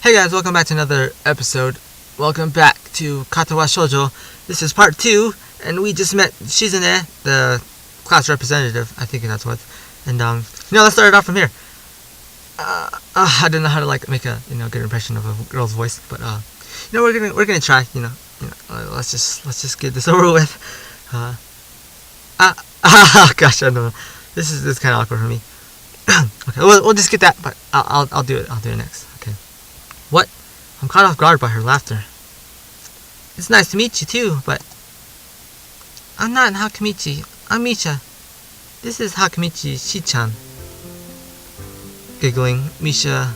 Hey guys, welcome back to another episode. Welcome back to Katawa Shoujo. This is part 2, and we just met Shizune, the class representative. I think that's what. And let's start it off from here. I don't know how to make a good impression of a girl's voice, but we're gonna try. Let's just get this over with. Gosh, I don't know. This is kind of awkward for me. Okay, we'll just get that, but I'll do it. I'll do it next. Okay. What? I'm caught off guard by her laughter. It's nice to meet you too, but I'm not Hakamichi. I'm Misha. This is Hakamichi Shi-chan. Giggling, Misha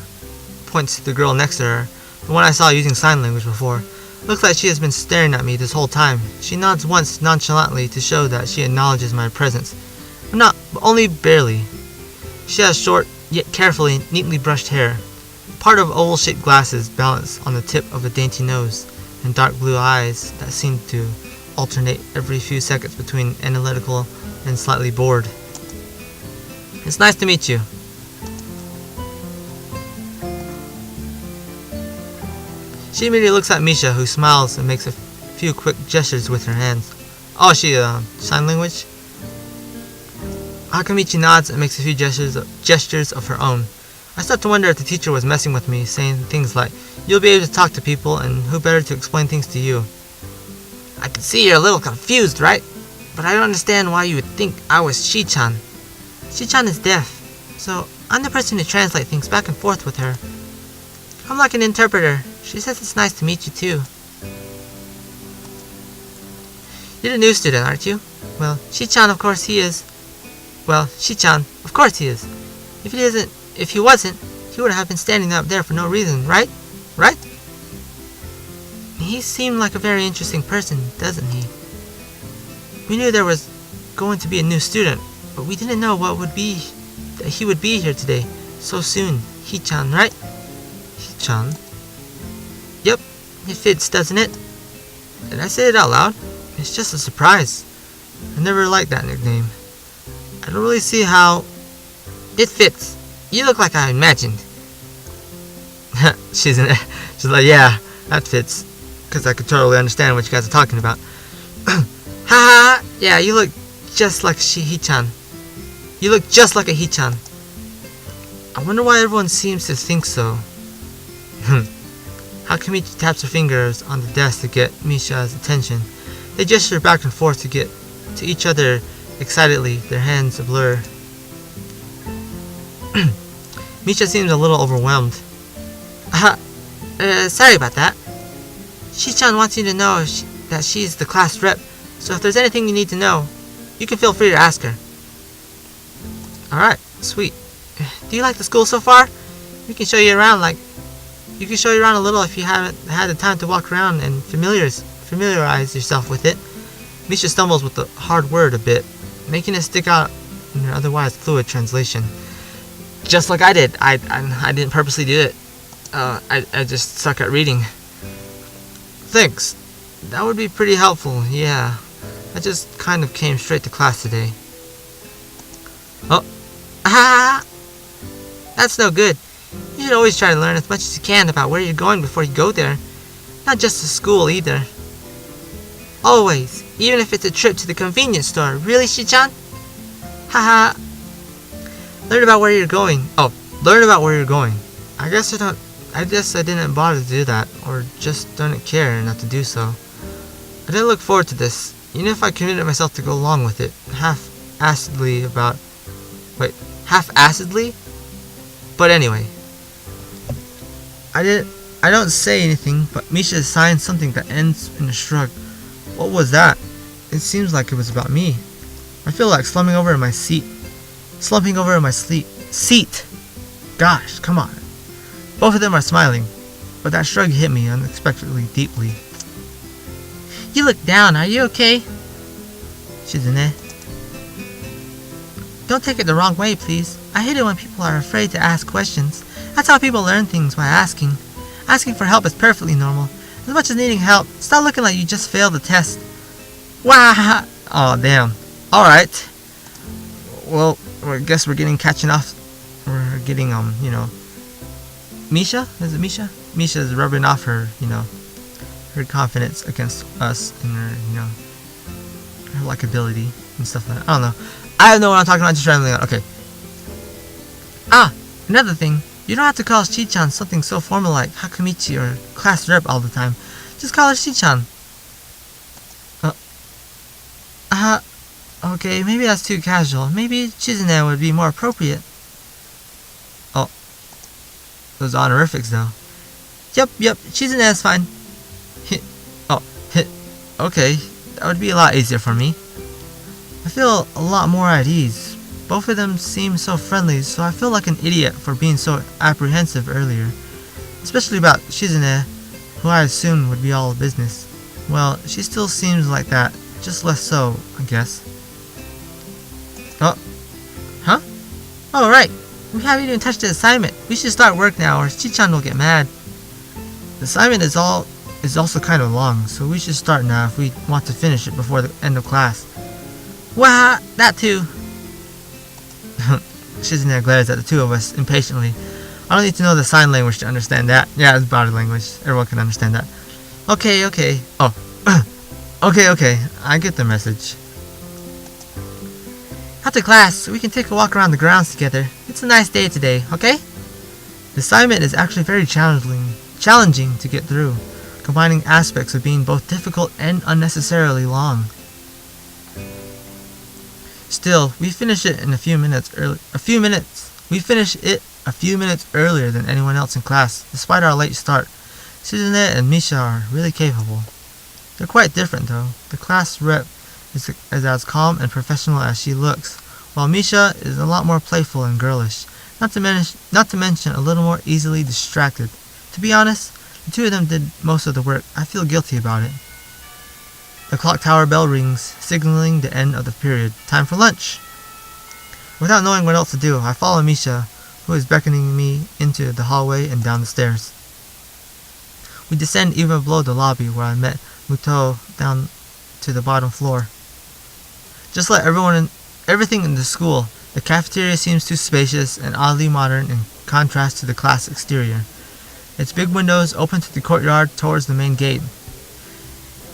points to the girl next to her, the one I saw using sign language before. Looks like she has been staring at me this whole time. She nods once nonchalantly to show that she acknowledges my presence. But only barely. She has short, yet carefully, neatly brushed hair. Part of oval-shaped glasses balanced on the tip of a dainty nose, and dark blue eyes that seem to alternate every few seconds between analytical and slightly bored. It's nice to meet you. She immediately looks at Misha, who smiles and makes a few quick gestures with her hands. Oh, she, sign language? Hakamichi nods and makes a few gestures of her own. I start to wonder if the teacher was messing with me, saying things like, "You'll be able to talk to people, and who better to explain things to you?" I can see you're a little confused, right? But I don't understand why you would think I was Shi-chan. Shi-chan is deaf, so I'm the person who translates things back and forth with her. I'm like an interpreter. She says it's nice to meet you too. You're the new student, aren't you? Well, Shi-chan, of course he is. Well, Shi-chan, of course he is. If he wasn't, he would have been standing up there for no reason, right? Right? He seemed like a very interesting person, doesn't he? We knew there was going to be a new student, but we didn't know that he would be here today, so soon. He-chan, right? He-chan? Yep, it fits, doesn't it? Did I say it out loud? It's just a surprise. I never liked that nickname. I don't really see how it fits. You look like I imagined. She's like, yeah, that fits. Because I could totally understand what you guys are talking about. Ha! Yeah, you look just like He-chan. You look just like a He-chan. I wonder why everyone seems to think so. Hakamichi taps her fingers on the desk to get Misha's attention. They gesture back and forth to get to each other excitedly, their hands a blur. Misha seems a little overwhelmed. Sorry about that. Shi-chan wants you to know that she's the class rep, so if there's anything you need to know, you can feel free to ask her. Alright, sweet. Do you like the school so far? We can show you around a little if you haven't had the time to walk around and familiarize yourself with it. Misha stumbles with the hard word a bit, making it stick out in her otherwise fluid translation. Just like I did. I didn't purposely do it. I just suck at reading. Thanks. That would be pretty helpful, yeah. I just kind of came straight to class today. Oh. That's no good. You should always try to learn as much as you can about where you're going before you go there. Not just to school either. Always. Even if it's a trip to the convenience store. Really, Shi-chan? Haha. Learn about where you're going. Oh, learn about where you're going. I guess I didn't bother to do that, or just didn't care enough to do so. I didn't look forward to this, even if I committed myself to go along with it, half-assedly. But anyway. I don't say anything, but Misha signs something that ends in a shrug. What was that? It seems like it was about me. I feel like slumping over in my seat. Seat! Gosh, come on. Both of them are smiling, but that shrug hit me unexpectedly deeply. You look down, are you okay? Shizune. Don't take it the wrong way, please. I hate it when people are afraid to ask questions. That's how people learn things, by asking. Asking for help is perfectly normal. As much as needing help, stop looking like you just failed the test. Wow! Oh, damn. Alright. Well, I guess we're getting catching off. We're getting, Misha? Is it Misha? Misha is rubbing off her, her confidence against us and her, her likability and stuff like that. I don't know. I don't know what I'm talking about, just rambling on. Okay. Another thing. You don't have to call Shi-chan something so formal like Hakumichi or class rep all the time. Just call her Shi-chan. Okay, maybe that's too casual. Maybe Chizune would be more appropriate. Oh. Those honorifics, though. Yep, Chizune is fine. Okay, that would be a lot easier for me. I feel a lot more at ease. Both of them seem so friendly, so I feel like an idiot for being so apprehensive earlier. Especially about Shizune, who I assumed would be all business. Well, she still seems like that, just less so, I guess. Huh? Oh, right. We haven't even touched the assignment. We should start work now, or Chi-chan will get mad. The assignment is also kind of long, so we should start now if we want to finish it before the end of class. Wah! That too! Shizune glares at the two of us impatiently. I don't need to know the sign language to understand that. Yeah, it's body language. Everyone can understand that. Okay. Oh. Okay. I get the message. After class, we can take a walk around the grounds together. It's a nice day today, okay? The assignment is actually very challenging to get through, combining aspects of being both difficult and unnecessarily long. Still, we finish it in a few minutes. We finish it a few minutes earlier than anyone else in class, despite our late start. Shizune and Misha are really capable. They're quite different, though. The class rep is as calm and professional as she looks, while Misha is a lot more playful and girlish, not to mention a little more easily distracted. To be honest, the two of them did most of the work. I feel guilty about it. The clock tower bell rings, signaling the end of the period. Time for lunch! Without knowing what else to do, I follow Misha, who is beckoning me into the hallway and down the stairs. We descend even below the lobby where I met Muto down to the bottom floor. Just like everything in the school, the cafeteria seems too spacious and oddly modern in contrast to the class exterior. Its big windows open to the courtyard towards the main gate.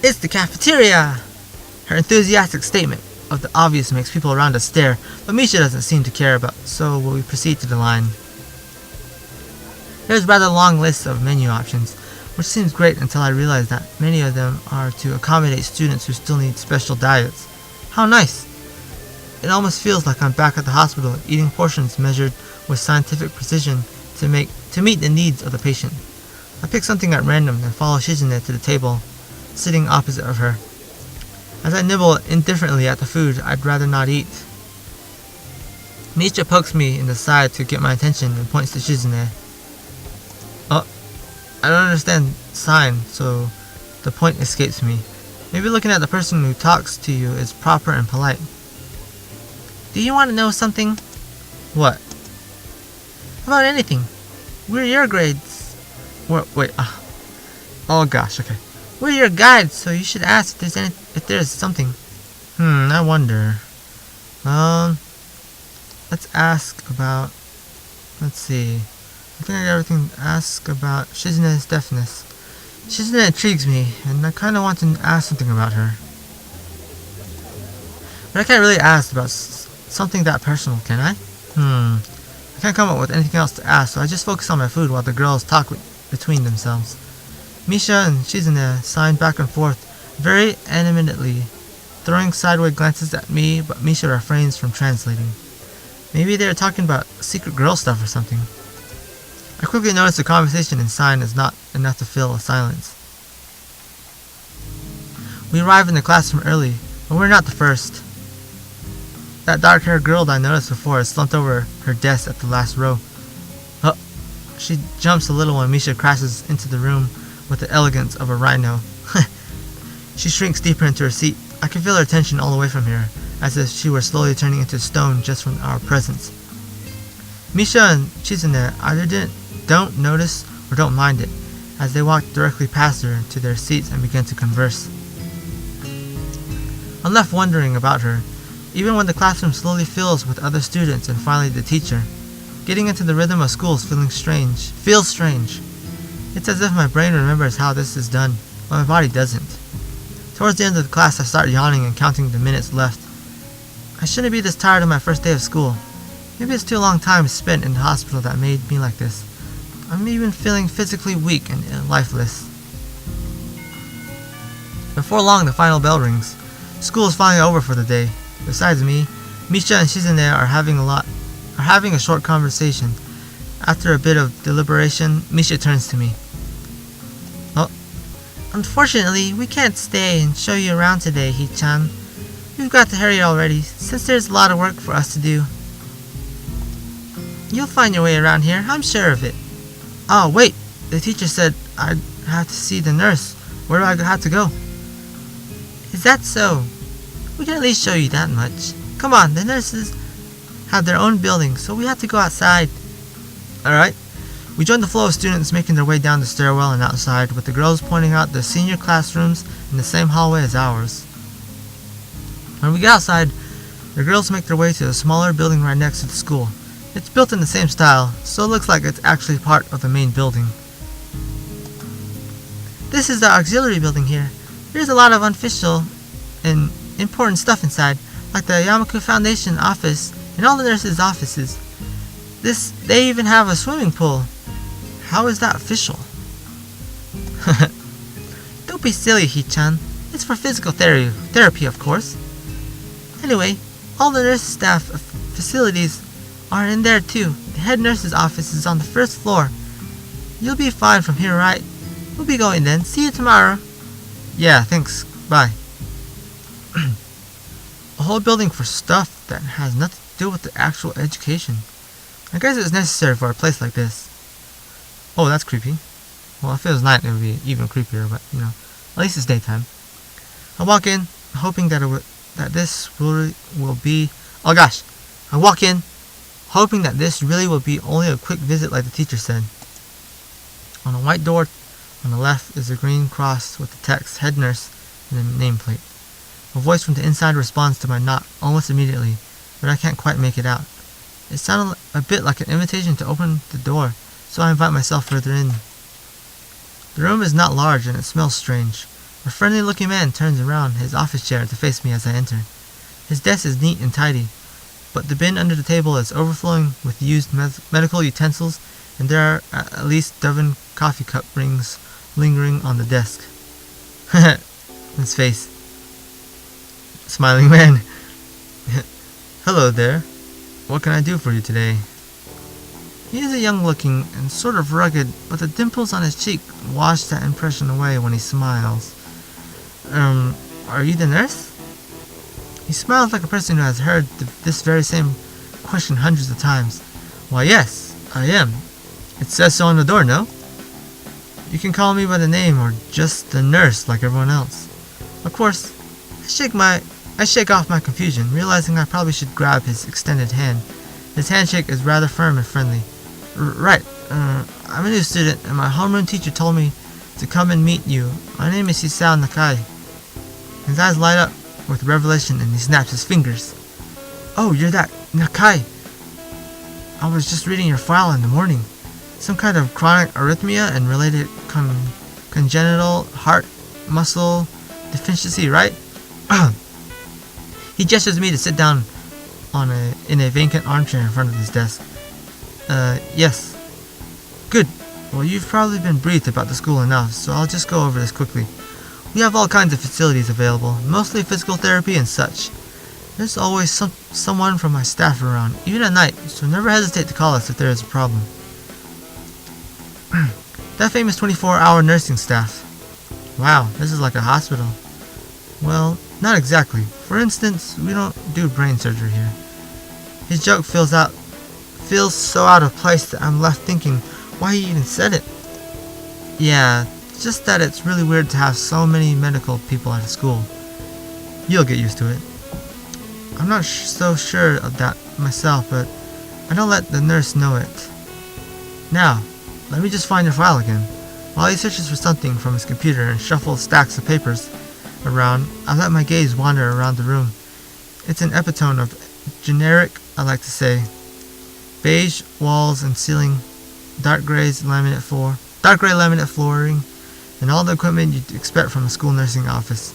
It's the cafeteria! Her enthusiastic statement of the obvious makes people around us stare, but Misha doesn't seem to care about, so we proceed to the line. There's a rather long list of menu options, which seems great until I realize that many of them are to accommodate students who still need special diets. How nice! It almost feels like I'm back at the hospital eating portions measured with scientific precision to meet the needs of the patient. I pick something at random and follow Shizune to the table, sitting opposite of her. As I nibble indifferently at the food I'd rather not eat, Misha pokes me in the side to get my attention and points to Shizune. I don't understand sign, so the point escapes me. Maybe looking at the person who talks to you is proper and polite. Do you want to know something? What? About anything. We're your grades. Oh gosh, okay. We're your guides, so you should ask if there's something. I wonder. Let's ask about. Let's see. I think I got everything to ask about Shizune's deafness. Shizune intrigues me, and I kind of want to ask something about her. But I can't really ask about something that personal, can I? I can't come up with anything else to ask, so I just focus on my food while the girls talk between themselves. Misha and Shizune sign back and forth very animatedly, throwing sideways glances at me, but Misha refrains from translating. Maybe they are talking about secret girl stuff or something. I quickly notice the conversation in sign is not enough to fill a silence. We arrive in the classroom early, but we're not the first. That dark-haired girl that I noticed before is slumped over her desk at the last row. She jumps a little when Misha crashes into the room with the elegance of a rhino. She shrinks deeper into her seat. I can feel her tension all the way from here, as if she were slowly turning into stone just from our presence. Misha and Chizune either don't notice or don't mind it, as they walk directly past her to their seats and begin to converse. I'm left wondering about her, even when the classroom slowly fills with other students and finally the teacher. Getting into the rhythm of school feels strange. It's as if my brain remembers how this is done, but my body doesn't. Towards the end of the class, I start yawning and counting the minutes left. I shouldn't be this tired on my first day of school. Maybe it's too long time spent in the hospital that made me like this. I'm even feeling physically weak and lifeless. Before long, the final bell rings. School is finally over for the day. Besides me, Misha and Shizune are having a short conversation. After a bit of deliberation, Misha turns to me. "Oh, unfortunately, we can't stay and show you around today, Hee-chan. We've got to hurry already, since there's a lot of work for us to do. You'll find your way around here, I'm sure of it. Oh, wait, the teacher said I'd have to see the nurse. Where do I have to go?" "Is that so? We can at least show you that much. Come on, the nurses have their own building, so we have to go outside." Alright. We join the flow of students making their way down the stairwell and outside, with the girls pointing out the senior classrooms in the same hallway as ours. When we get outside, the girls make their way to a smaller building right next to the school. It's built in the same style, so it looks like it's actually part of the main building. "This is the auxiliary building here. There's a lot of unofficial and important stuff inside, like the Yamaku Foundation office and all the nurses' offices. They even have a swimming pool. How is that official?" "Don't be silly, Hee-chan. It's for physical therapy, of course. Anyway, all the nurse staff facilities are in there too. The head nurse's office is on the first floor. You'll be fine from here, right? We'll be going then. See you tomorrow." "Yeah, thanks. Bye." A whole building for stuff that has nothing to do with the actual education. I guess it's necessary for a place like this. Oh, that's creepy. Well, if it was night, it would be even creepier, but, at least it's daytime. I walk in, hoping that this really will be... Oh gosh! I walk in, hoping that this really will be only a quick visit like the teacher said. On a white door on the left is a green cross with the text, "Head Nurse," and a nameplate. A voice from the inside responds to my knock almost immediately, but I can't quite make it out. It sounded a bit like an invitation to open the door, so I invite myself further in. The room is not large and it smells strange. A friendly-looking man turns around his office chair to face me as I enter. His desk is neat and tidy, but the bin under the table is overflowing with used medical utensils, and there are at least 7 coffee cup rings lingering on the desk. His face. Smiling man. "Hello there. What can I do for you today?" He is a young-looking and sort of rugged, but the dimples on his cheek wash that impression away when he smiles. Are you the nurse?" He smiles like a person who has heard this very same question hundreds of times. "Why, yes, I am. It says so on the door, no? You can call me by the name or just the nurse like everyone else." Of course, I shake off my confusion, realizing I probably should grab his extended hand. His handshake is rather firm and friendly. Right, I'm a new student, and my homeroom teacher told me to come and meet you. My name is Hisao Nakai." His eyes light up with revelation, and he snaps his fingers. "Oh, you're that Nakai. I was just reading your file in the morning. Some kind of chronic arrhythmia and related congenital heart muscle deficiency, right?" He gestures me to sit down in a vacant armchair in front of his desk. Yes. Good. Well, you've probably been briefed about the school enough, so I'll just go over this quickly. We have all kinds of facilities available, mostly physical therapy and such. There's always someone from my staff around, even at night, so never hesitate to call us if there is a problem. That famous 24-hour nursing staff. Wow, this is like a hospital. Well, not exactly. For instance, we don't do brain surgery here. His joke feels so out of place that I'm left thinking why he even said it. Yeah, just that it's really weird to have so many medical people at a school. You'll get used to it. I'm not so sure of that myself, but I don't let the nurse know it. Now, let me just find your file again. While he searches for something from his computer and shuffles stacks of papers around, I let my gaze wander around the room. It's an epitome of generic, I like to say. Beige walls and ceiling, dark gray laminate flooring, and all the equipment you'd expect from a school nursing office.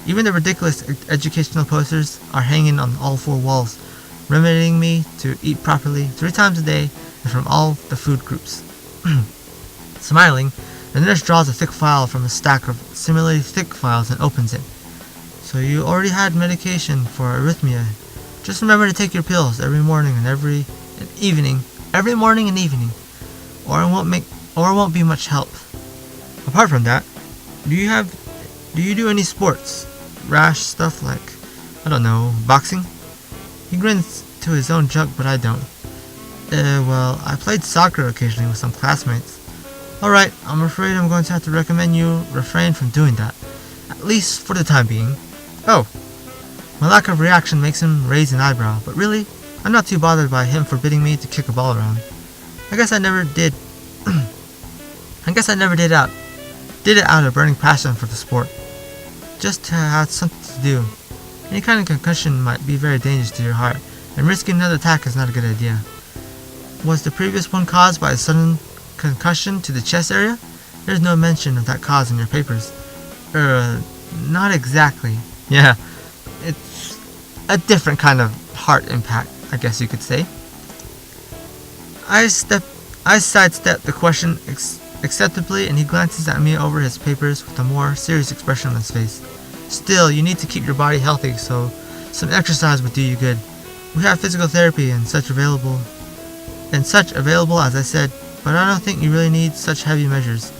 Even the ridiculous educational posters are hanging on all 4 walls, reminding me to eat properly 3 times a day and from all the food groups. Smiling, the nurse draws a thick file from a stack of similarly thick files and opens it. So you already had medication for arrhythmia. Just remember to take your pills every morning and every morning and evening, or it won't be much help. Apart from that, do you do any sports? Rash stuff like, I don't know, boxing? He grins to his own joke, but I don't. Well, I played soccer occasionally with some classmates. Alright, I'm afraid I'm going to have to recommend you refrain from doing that. At least for the time being. Oh, my lack of reaction makes him raise an eyebrow, but really, I'm not too bothered by him forbidding me to kick a ball around. I guess I never did it out of burning passion for the sport. Just to have something to do. Any kind of concussion might be very dangerous to your heart, and risking another attack is not a good idea. Was the previous one caused by a sudden concussion to the chest area? There's no mention of that cause in your papers. Not exactly. Yeah, it's a different kind of heart impact, I guess you could say. I sidestep the question acceptably, and he glances at me over his papers with a more serious expression on his face. Still, you need to keep your body healthy, so some exercise would do you good. We have physical therapy and such available, as I said, but I don't think you really need such heavy measures.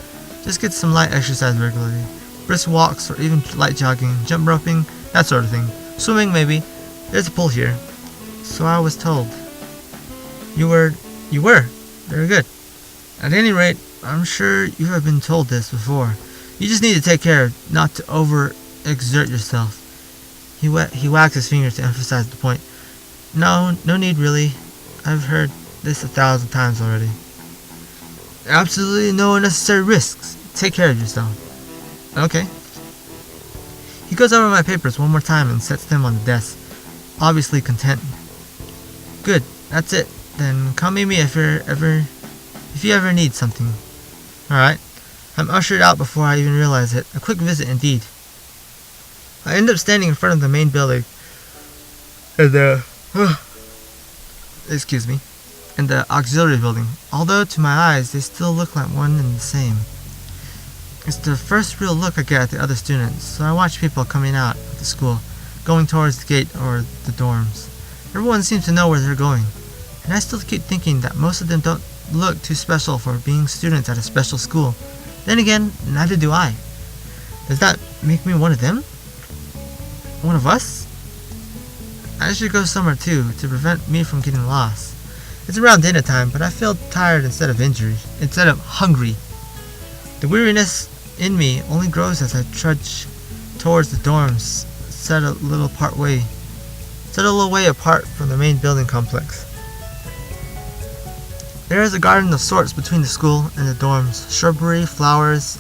Just get some light exercise regularly. Brisk walks or even light jogging, jump roping, that sort of thing. Swimming, maybe. There's a pool here. So I was told. You were? Very good. At any rate, I'm sure you have been told this before. You just need to take care not to overexert yourself. He wags his finger to emphasize the point. No need really. I've heard this 1,000 times already. Absolutely no unnecessary risks. Take care of yourself. Okay. He goes over my papers one more time and sets them on the desk, obviously content. Good, that's it. Then come meet me if you ever need something. Alright. I'm ushered out before I even realize it. A quick visit indeed. I end up standing in front of the main building. And the auxiliary building. Although to my eyes they still look like one and the same. It's the first real look I get at the other students, so I watch people coming out of the school, going towards the gate or the dorms. Everyone seems to know where they're going, and I still keep thinking that most of them don't look too special for being students at a special school. Then again, neither do I. Does that make me one of them? One of us? I should go somewhere too, to prevent me from getting lost. It's around dinner time, but I feel tired instead of hungry. The weariness in me only grows as I trudge towards the dorms, set a little way apart from the main building complex. There is a garden of sorts between the school and the dorms, shrubbery, flowers,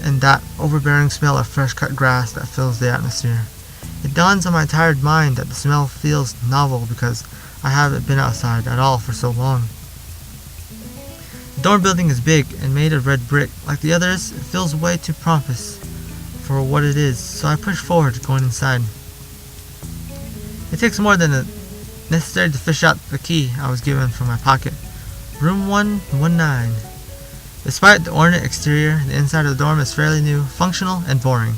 and that overbearing smell of fresh cut grass that fills the atmosphere. It dawns on my tired mind that the smell feels novel because I haven't been outside at all for so long. The dorm building is big and made of red brick. Like the others, it feels way too pompous for what it is, so I push forward, going inside. It takes more than necessary to fish out the key I was given from my pocket. Room 119. Despite the ornate exterior, the inside of the dorm is fairly new, functional, and boring.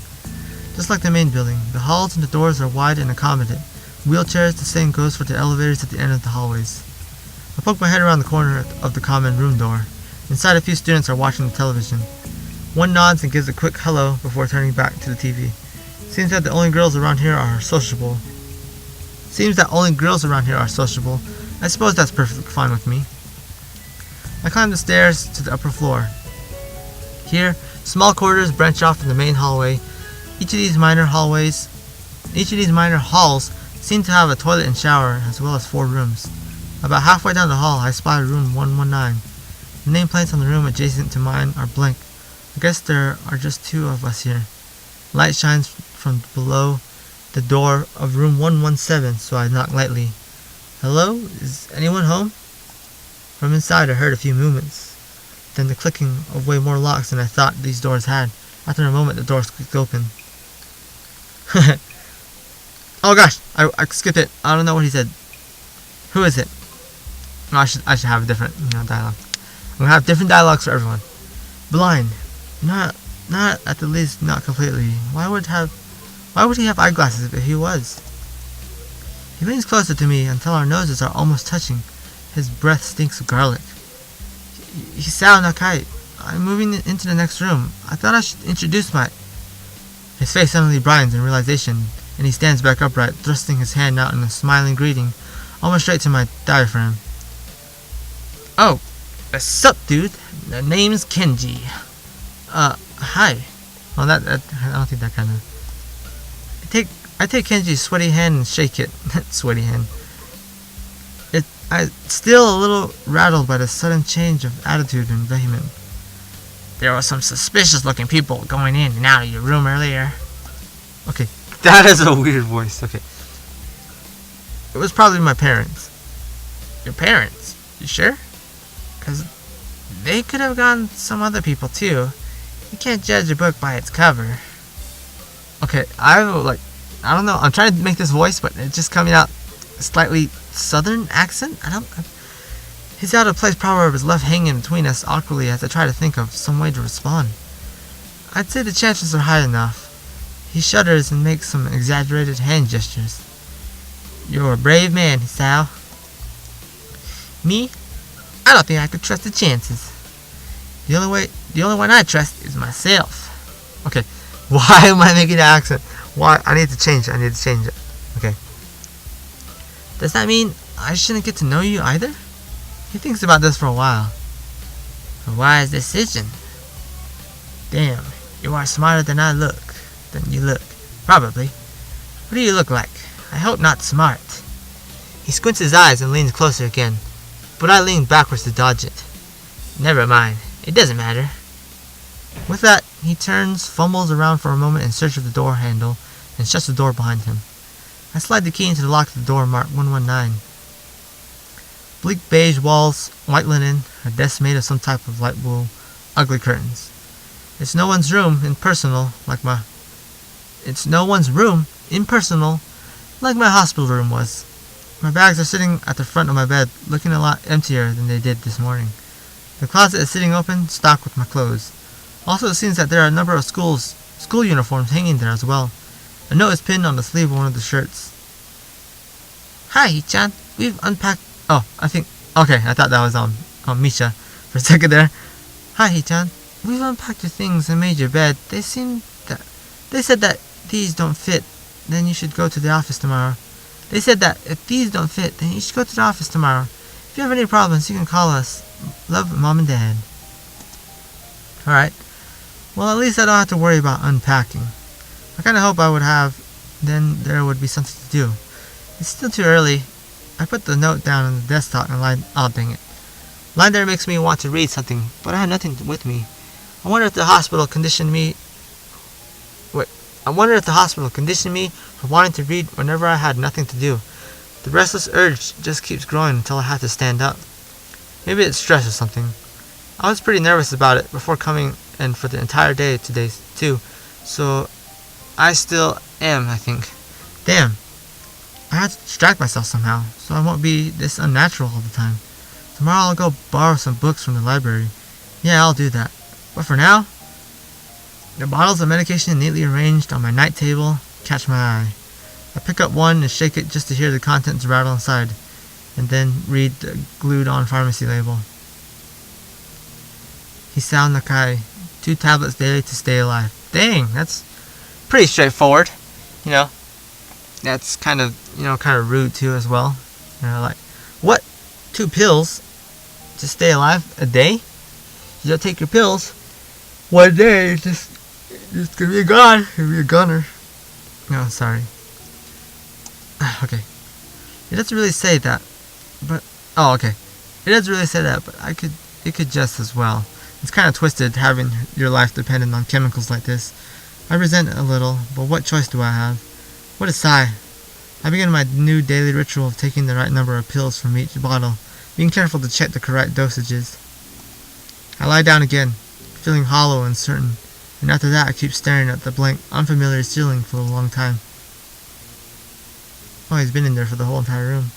Just like the main building, the halls and the doors are wide and accommodative. Wheelchairs, the same goes for the elevators at the end of the hallways. I poke my head around the corner of the common room door. Inside, a few students are watching the television. One nods and gives a quick hello before turning back to the TV. Seems that the only girls around here are sociable. I suppose that's perfectly fine with me. I climb the stairs to the upper floor. Here, small corridors branch off from the main hallway. Each of these minor halls seem to have a toilet and shower, as well as 4 rooms. About halfway down the hall, I spy room 119. The nameplates on the room adjacent to mine are blank. I guess there are just 2 of us here. Light shines from below the door of room 117, so I knock lightly. Hello? Is anyone home? From inside I heard a few movements, then the clicking of way more locks than I thought these doors had. After a moment the doors clicked open. Oh gosh, I skipped it. I don't know what he said. Who is it? No, I should have a different dialogue. I'm gonna have different dialogues for everyone. Blind. Not at the least, not completely. Why would he have eyeglasses if he was? He leans closer to me until our noses are almost touching. His breath stinks of garlic. Hisao Nakai. I'm moving into the next room. I thought I should introduce my... His face suddenly brightens in realization, and he stands back upright, thrusting his hand out in a smiling greeting, almost straight to my diaphragm. Oh, what's up, dude? The name's Kenji. Hi. Well, I don't think that kind of... I take Kenji's sweaty hand and shake it. Sweaty hand. I'm still a little rattled by the sudden change of attitude and vehement. There were some suspicious-looking people going in and out of your room earlier. Okay, that is a weird voice. Okay. It was probably my parents. Your parents? You sure? Because they could have gone some other people too. You can't judge a book by its cover. Okay, I don't know. I'm trying to make this voice, but it's just coming out slightly southern accent. His out of place proverb is left hanging between us awkwardly as I try to think of some way to respond. I'd say the chances are high enough. He shudders and makes some exaggerated hand gestures. You're a brave man, Hisao. Me? I don't think I could trust the chances. The only one I trust is myself. Okay, why am I making that accent? Why? I need to change it. Okay. Does that mean I shouldn't get to know you either? He thinks about this for a while. A wise decision. Damn, you are smarter than you look. Probably. What do you look like? I hope not smart. He squints his eyes and leans closer again, but I lean backwards to dodge it. Never mind. It doesn't matter. With that, he turns, fumbles around for a moment in search of the door handle, and shuts the door behind him. I slide the key into the lock of the door marked 119. Bleak beige walls, white linen, a desk made of some type of light wool, ugly curtains. It's no one's room impersonal like my hospital room was. My bags are sitting at the front of my bed, looking a lot emptier than they did this morning. The closet is sitting open, stocked with my clothes. Also, it seems that there are a number of school uniforms hanging there as well. A note is pinned on the sleeve of one of the shirts. Hi, Hichan. We've unpacked... Oh, I thought that was Misha for a second there. Hi, Hichan. We've unpacked your things and made your bed. They said that these don't fit, then you should go to the office tomorrow. If you have any problems, you can call us. Love, Mom and Dad. Alright. Well, at least I don't have to worry about unpacking. I kind of hope I would have. Then there would be something to do. It's still too early. I put the note down on the desktop and lied. Oh, dang it. Lying there makes me want to read something, but I had nothing with me. I wonder if the hospital conditioned me for wanting to read whenever I had nothing to do. The restless urge just keeps growing until I have to stand up. Maybe it's stress or something. I was pretty nervous about it before coming in for the entire day today too, so I still am, I think. Damn. I have to distract myself somehow, so I won't be this unnatural all the time. Tomorrow I'll go borrow some books from the library. Yeah, I'll do that. But for now, the bottles of medication neatly arranged on my night table catch my eye. I pick up one and shake it just to hear the contents rattle inside, and then read the glued-on pharmacy label. Hisao Nakai, 2 tablets daily to stay alive. Dang, that's pretty straightforward. That's kind of rude too as well. Like, what? 2 pills to stay alive a day? You don't take your pills. One day, it's gonna be gone. You'll be a gunner. No, sorry. Okay. It doesn't really say that, but it doesn't really say that, but it could just as well. It's kind of twisted having your life dependent on chemicals like this. I resent it a little, but what choice do I have? What a sigh. I begin my new daily ritual of taking the right number of pills from each bottle, being careful to check the correct dosages. I lie down again, feeling hollow and uncertain, and after that I keep staring at the blank, unfamiliar ceiling for a long time. Oh, he's been in there for the whole entire room.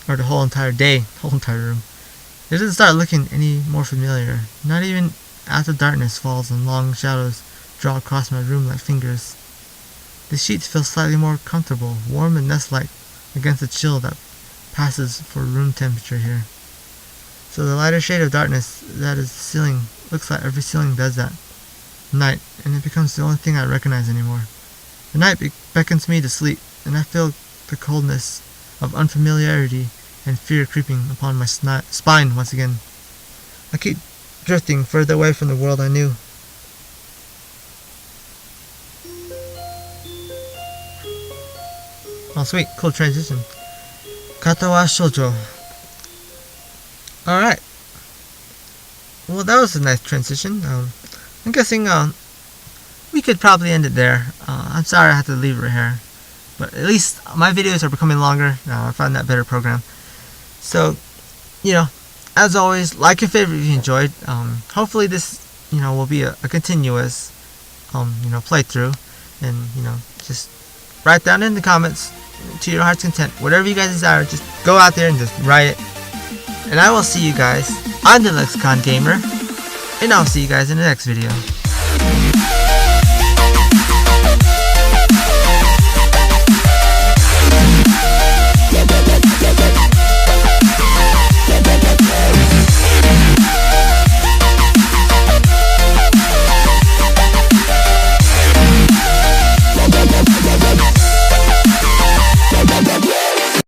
Or the whole entire day, whole entire room. It doesn't start looking any more familiar, not even after darkness falls and long shadows draw across my room like fingers. The sheets feel slightly more comfortable, warm and nest-like against the chill that passes for room temperature here. So the lighter shade of darkness that is the ceiling looks like every ceiling does that. Night, and it becomes the only thing I recognize anymore. The night beckons me to sleep, and I feel the coldness of unfamiliarity and fear creeping upon my spine once again. I keep drifting further away from the world I knew. Oh sweet, cool transition. Katawa Shoujo. Alright. Well, that was a nice transition. I'm guessing we could probably end it there. I'm sorry I had to leave it here. But at least my videos are becoming longer. I found that better program. So, as always, like and favorite if you enjoyed. Hopefully this, will be a continuous, playthrough. And, just write down in the comments to your heart's content. Whatever you guys desire, just go out there and just write it. And I will see you guys on the Lexicon Gamer. And I'll see you guys in the next video.